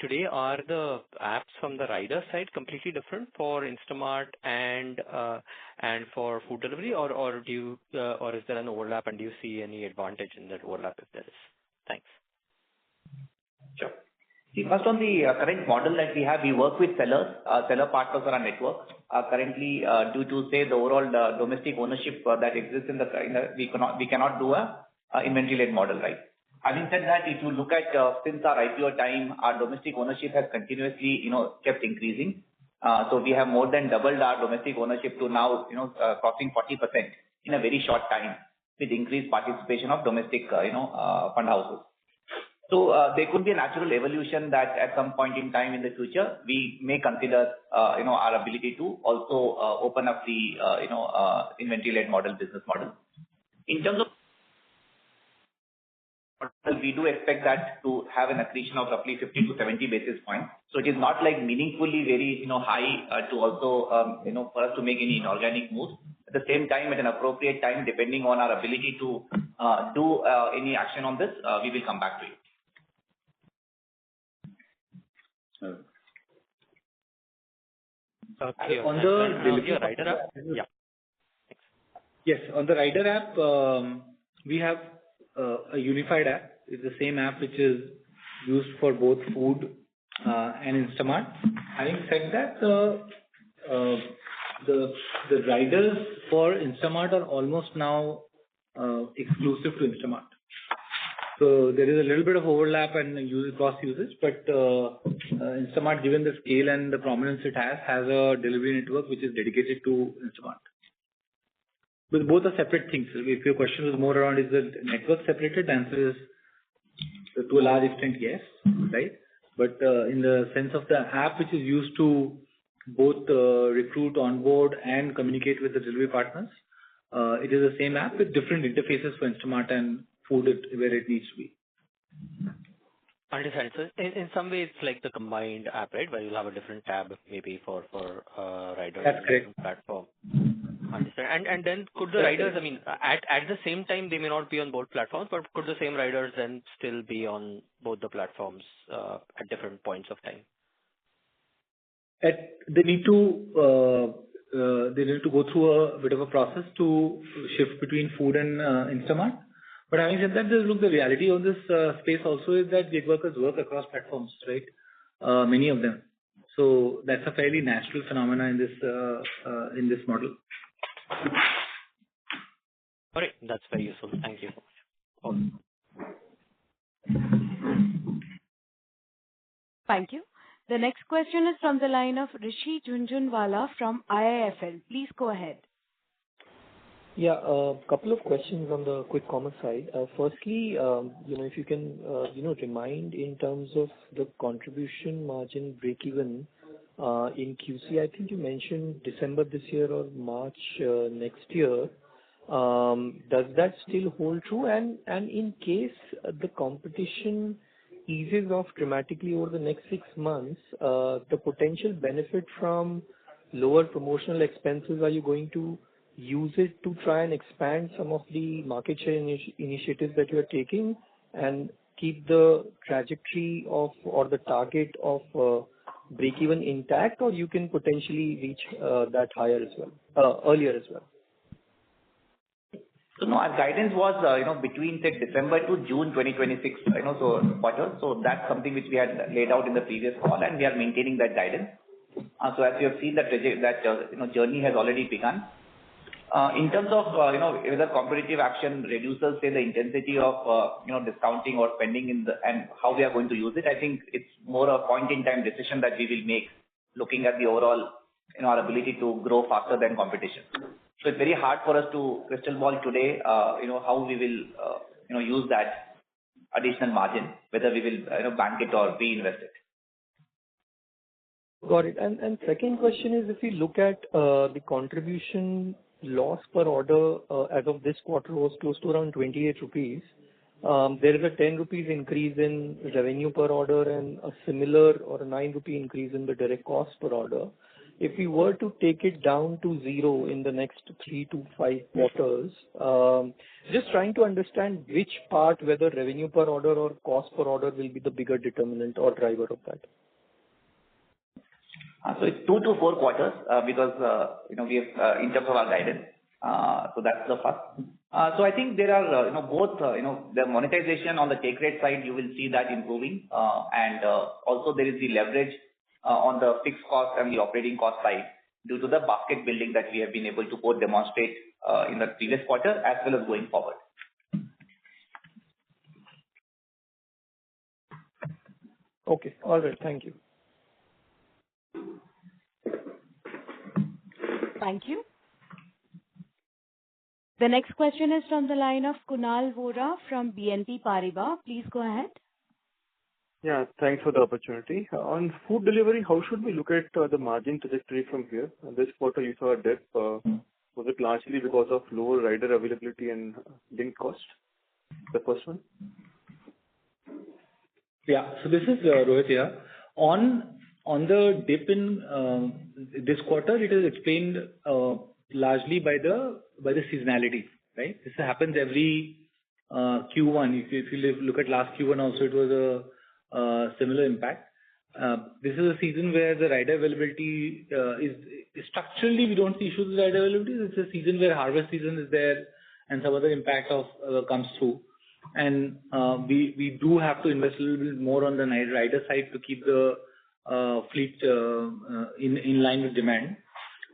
today, are the apps from the rider side completely different for Instamart and for food delivery, or is there an overlap, and do you see any advantage in that overlap if there is? Thanks. Sure. See, first on the current model that we have, we work with sellers, seller partners on our network. Currently, due to say the overall domestic ownership that exists we cannot do a inventory-led model, right? Having said that, if you look at since our IPO time, our domestic ownership has continuously, kept increasing. So we have more than doubled our domestic ownership to now, crossing 40% in a very short time with increased participation of domestic, fund houses. So there could be a natural evolution that at some point in time in the future, we may consider, our ability to also open up the, inventory-led model, business model. In terms of we do expect that to have an accretion of roughly 50 to 70 basis points. So it is not like meaningfully very, high to also, for us to make any inorganic moves. At the same time, at an appropriate time, depending on our ability to do any action on this, we will come back to you. On the delivery rider app, yeah. Yes, on the rider app, we have a unified app. It's the same app which is used for both food and Instamart. Having said that, the riders for Instamart are almost now exclusive to Instamart. So there is a little bit of overlap and cross usage, but Instamart, given the scale and the prominence it has a delivery network which is dedicated to Instamart. But both are separate things. If your question was more around is the network separated, the answer is to a large extent yes, right? But in the sense of the app which is used to both recruit, onboard, and communicate with the delivery partners, it is the same app with different interfaces for Instamart and food where it needs to be. Understand. So in some ways, it's like the combined app, right? Where you'll have a different tab maybe for riders. That's correct. Platform. Understand. And then could the riders, I mean, at the same time, they may not be on both platforms, but could the same riders then still be on both the platforms at different points of time? They need to go through a bit of a process to shift between food and Instamart. But having said that, look, the reality of this space also is that gig workers work across platforms, right? Many of them. So that's a fairly natural phenomena in this model. All right, that's very useful. Thank you so much. Thank you. The next question is from the line of Rishi Jhunjhunwala from IIFL. Please go ahead. Yeah, a couple of questions on the quick commerce side. Firstly, if you can, remind in terms of the contribution margin break-even in QC. I think you mentioned December this year or March next year. Does that still hold true? And in case the competition eases off dramatically over the next 6 months, the potential benefit from lower promotional expenses, are you going to use it to try and expand some of the market share initiatives that you are taking and keep the trajectory of or the target of break-even intact, or you can potentially reach that higher as well, earlier as well? So no, our guidance was, between say December to June 2026, so quarter. So that's something which we had laid out in the previous call, and we are maintaining that guidance. So as you have seen, that journey has already begun. In terms of, whether competitive action reduces, say, the intensity of, discounting or spending and how we are going to use it, I think it's more a point-in-time decision that we will make, looking at the overall, our ability to grow faster than competition. So it's very hard for us to crystal ball today, how we will, use that additional margin, whether we will, bank it or reinvest it. Got it. And second question is, if you look at the contribution loss per order as of this quarter was close to around 28 rupees. There is a 10 rupees increase in revenue per order and a similar or a 9 rupee increase in the direct cost per order. If we were to take it down to zero in the next 3 to 5 quarters, just trying to understand which part, whether revenue per order or cost per order, will be the bigger determinant or driver of that. So it's 2 to 4 quarters because we have in terms of our guidance. So that's the first. So I think there are both the monetization on the take rate side, you will see that improving, and also there is the leverage on the fixed cost and the operating cost side due to the basket building that we have been able to both demonstrate in the previous quarter as well as going forward. Okay. All right. Thank you. Thank you. The next question is from the line of Kunal Vora from BNP Paribas. Please go ahead. Yeah, thanks for the opportunity. On food delivery, how should we look at the margin trajectory from here? This quarter you saw a dip. Was it largely because of lower rider availability and link cost? The first one. Yeah. So this is Rohit here. On the dip in this quarter, it is explained largely by the seasonality, right? This happens every Q1. If you look at last Q1 also, it was a similar impact. This is a season where the rider availability is structurally, we don't see issues with rider availability. It's a season where harvest season is there and some other impact comes through. And we do have to invest a little bit more on the rider side to keep the fleet in line with demand.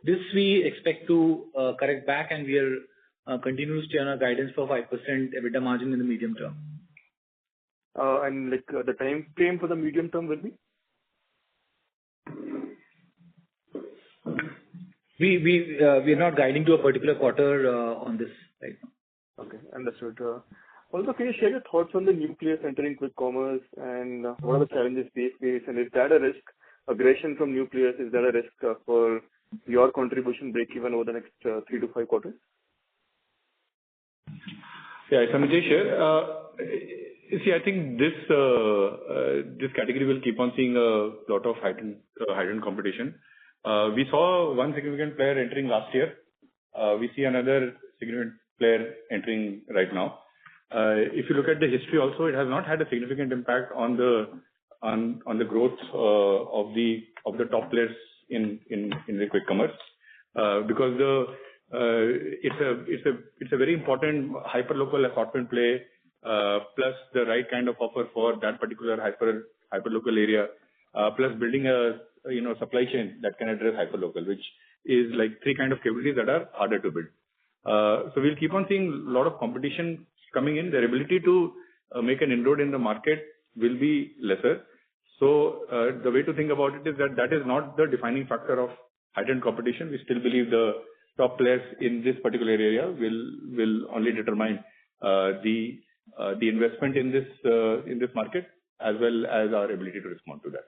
This we expect to correct back, and we are continue to stay on our guidance for 5% EBITDA margin in the medium term. And the time frame for the medium term will be? We are not guiding to a particular quarter on this right now. Okay, understood. Also, can you share your thoughts on the new players entering quick commerce and what are the challenges they face, and is that a risk? Aggression from new players, is that a risk for your contribution break even over the next 3 to 5 quarters? Yeah, it's Amitesh here. See, I think this category will keep on seeing a lot of heightened competition. We saw one significant player entering last year. We see another significant player entering right now. If you look at the history also, it has not had a significant impact on the growth of the top players in the quick commerce because it's a very important hyper-local assortment play plus the right kind of offer for that particular hyper-local area plus building a supply chain that can address hyper-local, which is like 3 kind of capabilities that are harder to build. So we'll keep on seeing a lot of competition coming in. Their ability to make an inroad in the market will be lesser. So the way to think about it is that is not the defining factor of heightened competition. We still believe the top players in this particular area will only determine the investment in this market as well as our ability to respond to that.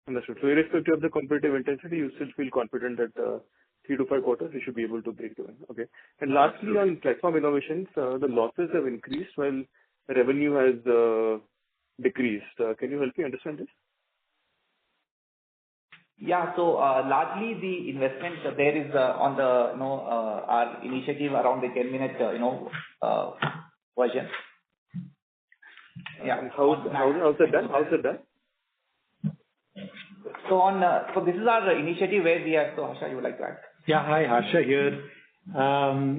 Understood. So irrespective of the competitive intensity, you still feel confident that 3 to 5 quarters you should be able to break even. Okay. And lastly, on platform innovations, the losses have increased while revenue has decreased. Can you help me understand this? Yeah. So largely the investment there is on the our initiative around the 10-minute version. Yeah. And how's it done? How's it done? So this is our initiative where we are. So Harsha, you would like to add? Yeah. Hi, Harsha here.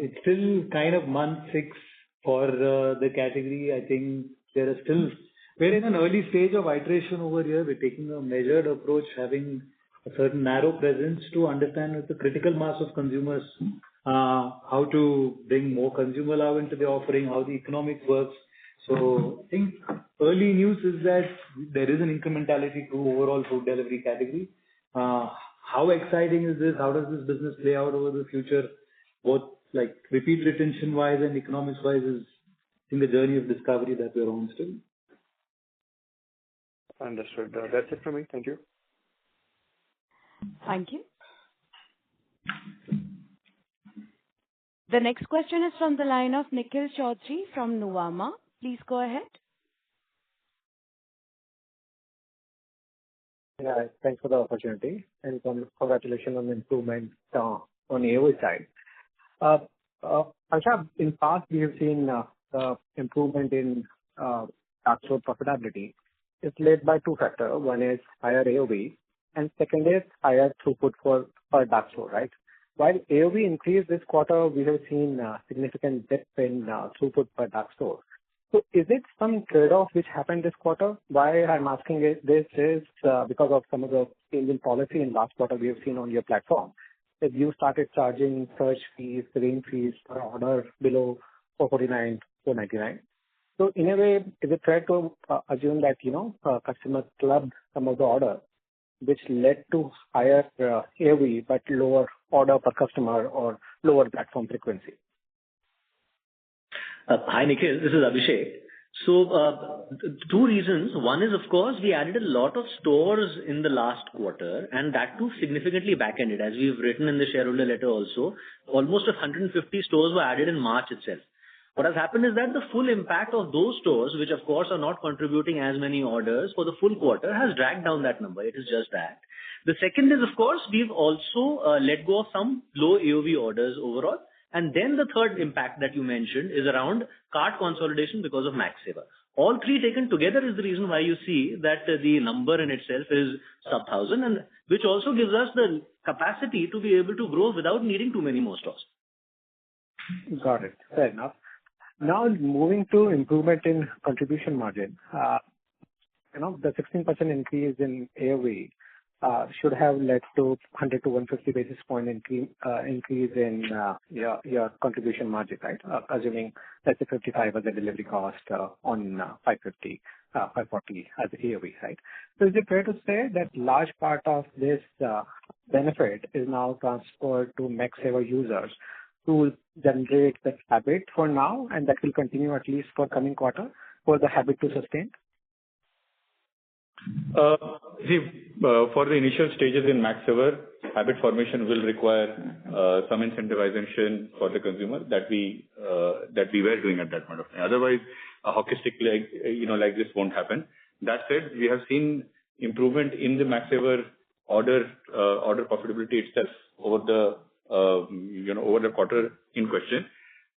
It's still kind of month 6 for the category. I think we're in an early stage of iteration over here. We're taking a measured approach, having a certain narrow presence to understand with the critical mass of consumers, how to bring more consumer love into the offering, how the economics works. So I think early news is that there is an incrementality to overall food delivery category. How exciting is this? How does this business play out over the future? Both like repeat retention wise and economics wise is in the journey of discovery that we're on still. Understood. That's it from me. Thank you. Thank you. The next question is from the line of Nikhil Chaudhary from Nuvama. Please go ahead. Yeah, thanks for the opportunity, and congratulations on the improvement on AOV side. Harsha, in past, we have seen the improvement in dark store profitability. It's led by two factors. One is higher AOV, and second is higher throughput per dark store, right? While AOV increased this quarter, we have seen significant dip in throughput per dark store. So is it some trade-off which happened this quarter? Why I'm asking this is because of some of the change in policy in last quarter we have seen on your platform, that you started charging search fees, range fees per order below 449, 499. So in a way, is it fair to assume that, customers clubbed some of the order, which led to higher AOV but lower order per customer or lower platform frequency? Hi, Nikhil. This is Abhishek. So, two reasons. One is, of course, we added a lot of stores in the last quarter, and that too significantly back-ended. As we've written in the shareholder letter also, almost 150 stores were added in March itself. What has happened is that the full impact of those stores, which of course are not contributing as many orders for the full quarter, has dragged down that number. It is just that. The second is, of course, we've also let go of some low AOV orders overall. And then the third impact that you mentioned is around cart consolidation because of Max Saver. All three taken together is the reason why you see that the number in itself is sub 1,000, and which also gives us the capacity to be able to grow without needing too many more stores. Got it. Fair enough. Now moving to improvement in contribution margin. The 16% increase in AOV should have led to 100 to 150 basis point increase in your contribution margin, right? Assuming let's say 55 as a delivery cost on 550, 540 as AOV, right? So is it fair to say that large part of this benefit is now transferred to Max Saver users to generate the habit for now, and that will continue at least for coming quarter for the habit to sustain? For the initial stages in Max Saver, habit formation will require some incentivization for the consumer that we were doing at that point of time. Otherwise, a hockey stick like this won't happen. That said, we have seen improvement in the Max Saver order profitability itself over the quarter in question,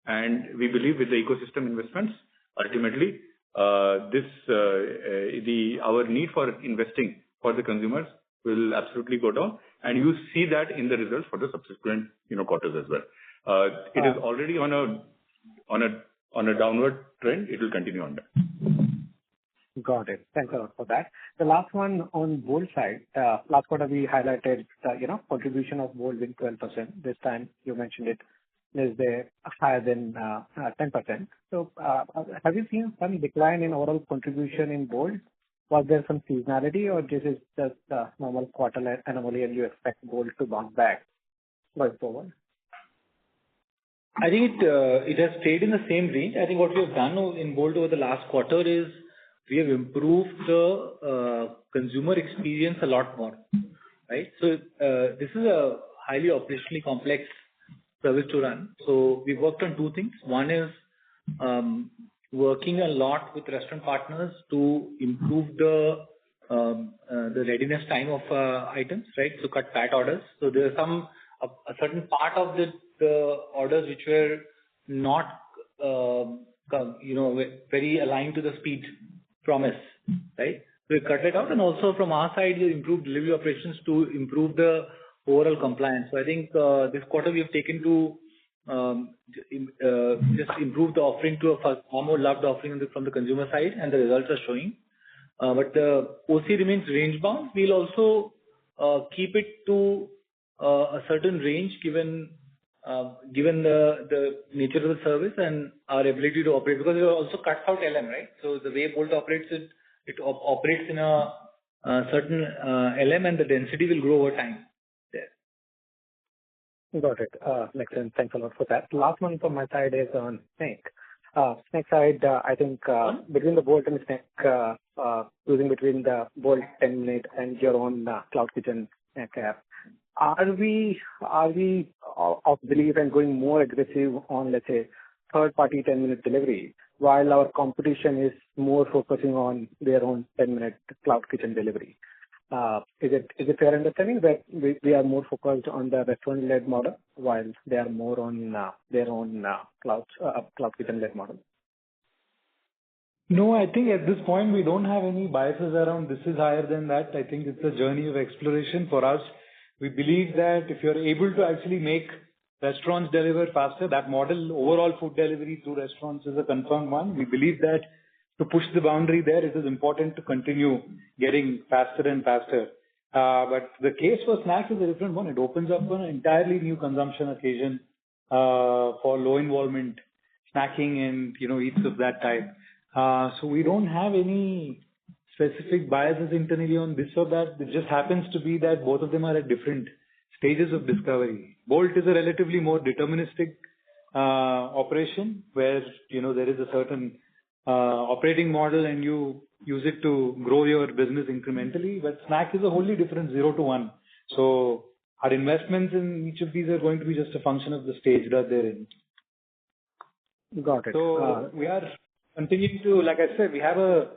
and we believe with the ecosystem investments, ultimately, our need for investing for the consumers will absolutely go down, and you see that in the results for the subsequent quarters as well. It is already on a downward trend. It will continue on that. Got it. Thanks a lot for that. The last one on Bolt side. Last quarter we highlighted contribution of Bolt being 12%. This time you mentioned it is higher than 10%. So have you seen some decline in overall contribution in Bolt? Was there some seasonality, or this is just a normal quarterly anomaly and you expect Bolt to bounce back going forward? I think it has stayed in the same range. I think what we have done in Bolt over the last quarter is we have improved the consumer experience a lot more, right? So this is a highly operationally complex service to run. So we worked on two things. One is working a lot with restaurant partners to improve the readiness time of items, right? So cut fat orders. So there's a certain part of the orders which were not very aligned to the speed promise, right? So we cut it out, and also from our side, we improved delivery operations to improve the overall compliance. So I think this quarter we have taken to just improve the offering to a far more loved offering from the consumer side, and the results are showing. But the OC remains range bound. We'll also keep it to a certain range given the nature of the service and our ability to operate, because it also cuts out LM, right? So the way Bolt operates it operates in a certain LM, and the density will grow over time there. Got it. Makes sense. Thanks a lot for that. Last one from my side is on Snake. Snake side, I think between the Bolt and Snake, using between the Bolt 10-minute and your own Cloud Kitchen app, are we of belief and going more aggressive on, let's say, third-party 10-minute delivery, while our competition is more focusing on their own 10-minute cloud kitchen delivery? Is it fair understanding that we are more focused on the restaurant-led model while they are more on their own cloud kitchen-led model? No, I think at this point we don't have any biases around this is higher than that. I think it's a journey of exploration for us. We believe that if you're able to actually make restaurants deliver faster, that model, overall food delivery through restaurants, is a confirmed one. We believe that to push the boundary there, it is important to continue getting faster and faster. But the case for snacks is a different one. It opens up an entirely new consumption occasion for low involvement snacking and eats of that type. So we don't have any specific biases internally on this or that. It just happens to be that both of them are at different stages of discovery. Bolt is a relatively more deterministic operation where there is a certain operating model and you use it to grow your business incrementally. But snack is a wholly different 0 to 1. So our investments in each of these are going to be just a function of the stage that they're in. Got it. So we are continuing to, like I said, we have a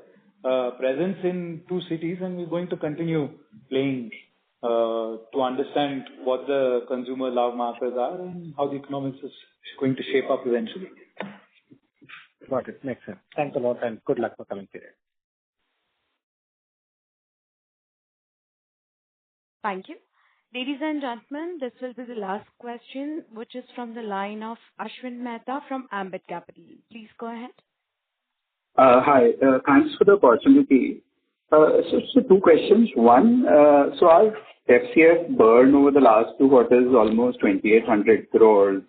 presence in 2 cities and we're going to continue playing to understand what the consumer love markers are and how the economics is going to shape up eventually. Got it. Makes sense. Thanks a lot and good luck for coming period. Thank you. Ladies and gentlemen, this will be the last question, which is from the line of Ashwin Mehta from Ambit Capital. Please go ahead. Hi. Thanks for the opportunity. So 2 questions. One, so our FCF burn over the last 2 quarters is almost 2,800 crores.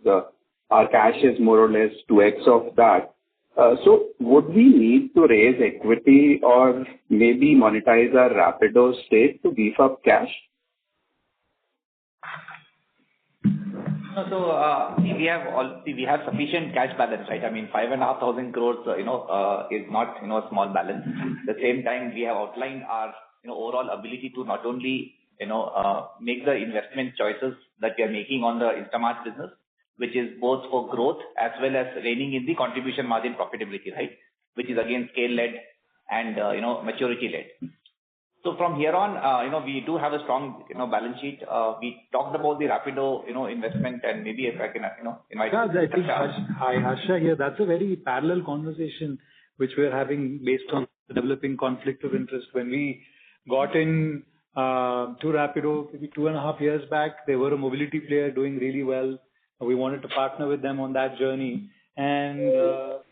Our cash is more or less 2x of that. So would we need to raise equity or maybe monetize our Rapido stake to beef up cash? So we have sufficient cash balance, right? I mean, 5,500 crores, is not a small balance. At the same time, we have outlined our overall ability to not only make the investment choices that we are making on the Instamart business, which is both for growth as well as reining in the contribution margin profitability, right? Which is again scale-led and maturity-led. So from here on, we do have a strong balance sheet. We talked about the Rapido investment, and maybe if I can invite. Yeah, I think Harsha here. That's a very parallel conversation which we're having based on the developing conflict of interest. When we got in to Rapido maybe 2.5 years back, they were a mobility player doing really well. We wanted to partner with them on that journey, and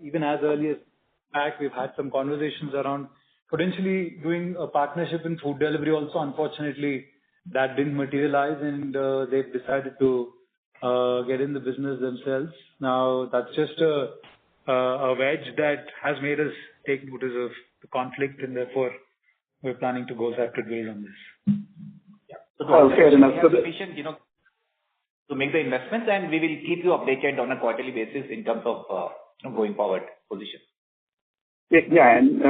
even as early as back, we've had some conversations around potentially doing a partnership in food delivery also. Unfortunately, that didn't materialize and they've decided to get in the business themselves. Now, that's just a wedge that has made us take notice of the conflict and therefore we're planning to go separate ways on this. Yeah. So fair enough. We have sufficient, to make the investments and we will keep you updated on a quarterly basis in terms of going forward position. Yeah, and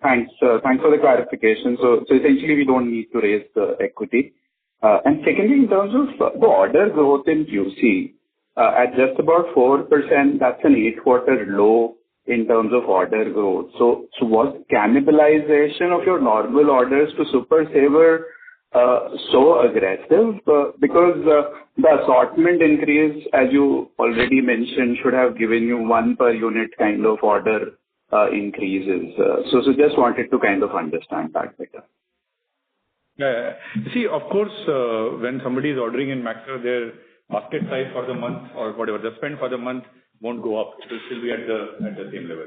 thanks for the clarification. So essentially, we don't need to raise the equity. And secondly, in terms of the order growth in QC, at just about 4%, that's an 8-quarter low in terms of order growth. So was cannibalization of your normal orders to Super Saver so aggressive? Because the assortment increase, as you already mentioned, should have given you 1 per unit kind of order increases. So just wanted to kind of understand that better. Yeah. See, of course, when somebody is ordering in Maxer, their basket size for the month or whatever, the spend for the month won't go up. It will still be at the same level.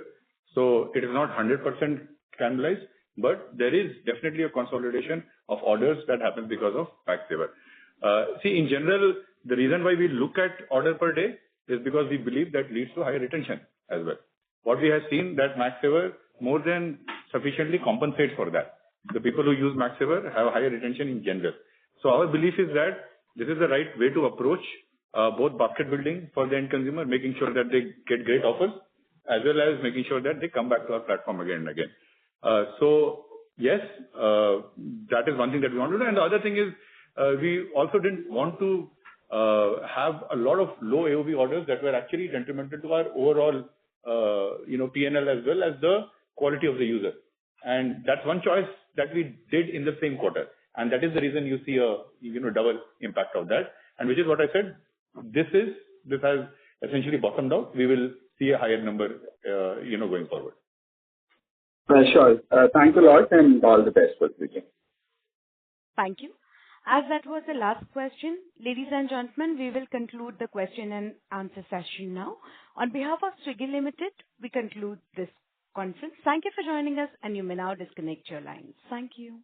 So it is not 100% cannibalized, but there is definitely a consolidation of orders that happens because of Maxsaver. See, in general, the reason why we look at order per day is because we believe that leads to higher retention as well. What we have seen that Maxsaver more than sufficiently compensates for that. The people who use Maxsaver have higher retention in general. So our belief is that this is the right way to approach both basket building for the end consumer, making sure that they get great offers, as well as making sure that they come back to our platform again and again. So yes, that is one thing that we want to do. And the other thing is we also didn't want to have a lot of low AOV orders that were actually detrimental to our overall, P&L as well as the quality of the user. And that's one choice that we did in the same quarter. And that is the reason you see a, double impact of that. And which is what I said, this has essentially bottomed out. We will see a higher number, going forward. Sure. Thanks a lot and all the best for the future. Thank you. As that was the last question, ladies and gentlemen, we will conclude the question and answer session now. On behalf of Swiggy Ltd, we conclude this conference. Thank you for joining us, and you may now disconnect your lines. Thank you.